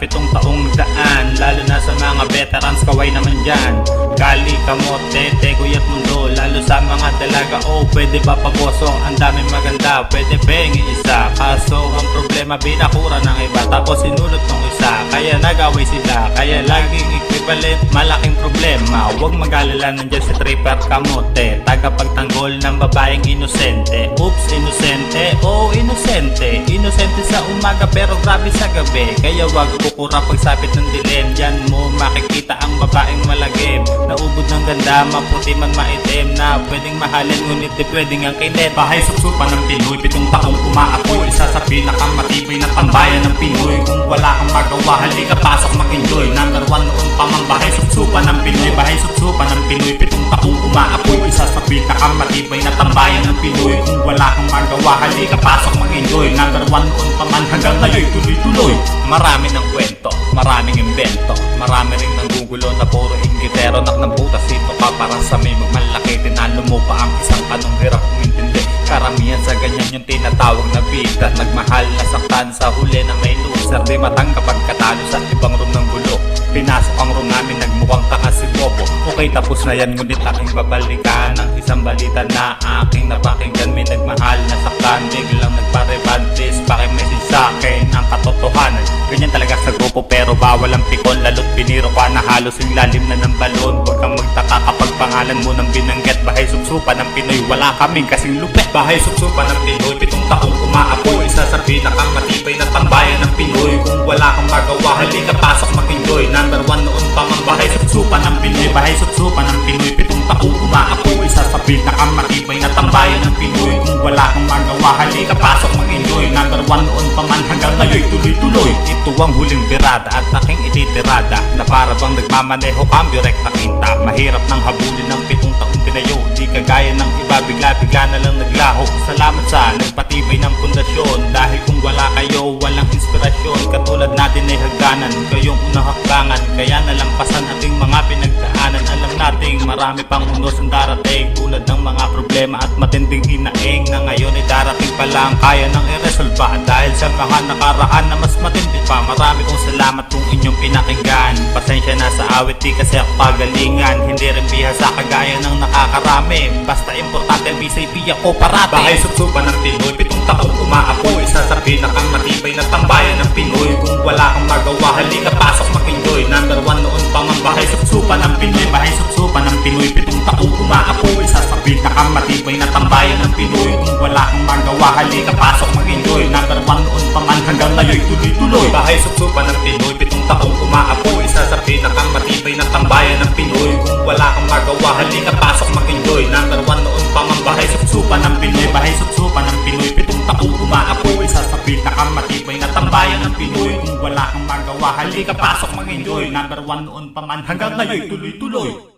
pitong taong daan, lalo na sa mga veterans, kaway naman dyan. Gali, kamote, tegoy at mundo, lalo sa mga dalaga, oh pwede ba paboso? Ang daming maganda, pwede bengi isa. Kaso ang problema, binakura ng iba, tapos sinulot ng isa, kaya nagaway sila. Kaya laging equivalent, malaking problema. Huwag mag-alala, nandiyan si tripper kamote, tagapagtanggol ng babaeng inosente. Oops, inosente, oh inosente. Inosente sa umaga pero grabe sa gabi, kaya wag kukura pagsapit ng dilim. Diyan mo makikita ang babaeng malagim, naubod ng ganda, maputi man maitim, na pwedeng mahalin ngunit di pwedeng ang kinit. Bahay supsupan ng Pinoy, pitong taong umaapoy, isa sa pinakamatibay na tambayan ng Pinoy. Kung wala kang magawa, halika pasok mag-enjoy. Number 1 noon pa mang bahay supsupan ng Pinoy. Bahay supsupan ng Pinoy, pitong taong umaapoy, isa sa pinakamatibay na tambayan ng Pinoy. Kung wala kang magawa, halika pasok mag-enjoy. Number 1 noon pa man hanggang ngayon, tuloy-tuloy. Marami ng kwento, maraming imbento, marami ring nanggugulo na puro inggitero. Nak ng butas dito pa para sa may magmalaki, tinalo mo pa ang isang tanong, hirap umintindi. Karamihan sa ganyan yung tinatawag na bida, nagmahal na saktan sa huli na may loser. Di matanggap pagkatalo sa ibang room ng gulo, pinasok ang room namin, nagmukhang taka si Bobo. Okay, tapos na yan, ngunit aking babalikan ang isang balita na aking napakinggan. May nagmahal na saktan, biglang nagparebantis, pakimessage sa akin ang katotohanan. Ganyan talaga sa grupo pero bawal ang pikon, lalo't biniro ka na halos yung lalim na ng balon. Huwag kang magtaka kapag pangalan mo nang binanggit. Bahay supsupan ng Pinoy, wala kaming kasing lupet. Bahay supsupan ng Pinoy, pitong taong umaapoy, isa sa pinakamatibay na tambayan ng Pinoy. Kung wala kang magawa, halika pasok mag-enjoy. Number 1 noon pa mang bahay supsupan ng Pinoy. Bahay supsupan ng Pinoy, pitong taong umaapoy, isa sa pinakamatibay na tambayan ng Pinoy. Kung wala kang magawa, halika pasok mag-enjoy. Number 1 noon pa man hanggang ngayon, tuloy-tuloy. Ito ang huling birada at aking ititirada, na para bang nagmamaneho cambio rekta kinta. Mahirap nang habulin ng pitong taong tinayo, di kagaya ng iba, bigla-bigla na lang naglaho. Salamat sa nagpatibay ng pundasyon, dahil kung wala kayo, walang inspirasyon. Katulad natin ay hagdanan, kayong unang hakbangan, kaya nalampasan ating mga pinagdaanan. Alam nating marami pang unos ang darating, tulad ng mga problema at matinding hinaing, na ngayon ay darating pa lang, kaya nang iresolba. Dahil sa mga nakaraan na mas matindi pa, marami kong salamat kung inyong pinakinggan. Pasensya na sa awit, di kasi ako pagalingan, hindi rin bihasa kagaya ng nakakarami. Basta importante ang BCP ako parati. Bahay supsupan ng Pinoy, pitong taong umaapoy, isa sa pinakamatibay na tambayan ng Pinoy. Kung wala kang magawa, halika pasok mag-enjoy. Number 1 noon pa mang bahay supsupan ng Pinoy. Bahay supsupan ng Pinoy, pitong taong umaapoy, isa sa pinakamatibay na tambayan ng Pinoy. Kung wala kang magawa, halika pasok mag-enjoy. Number 1 noon pa man hanggang ngayon, tuloy-tuloy. Bahay supsupan ng Pinoy, pitong taong umaapoy, isa sa pinakamatibay na tambayan ng Pinoy. Kung wala kang magawa, halika pasok mag-enjoy. Number 1 noon pa mang bahay supsupan ng Pinoy. Bahay supsupan ng Pinoy, pitong taong umaapoy, isa sa pinakamatibay na tambayan ng Pinoy. Kung wala kang magawa, halika pasok mag-enjoy. Number 1 noon pa man hanggang ngayon, tuloy-tuloy.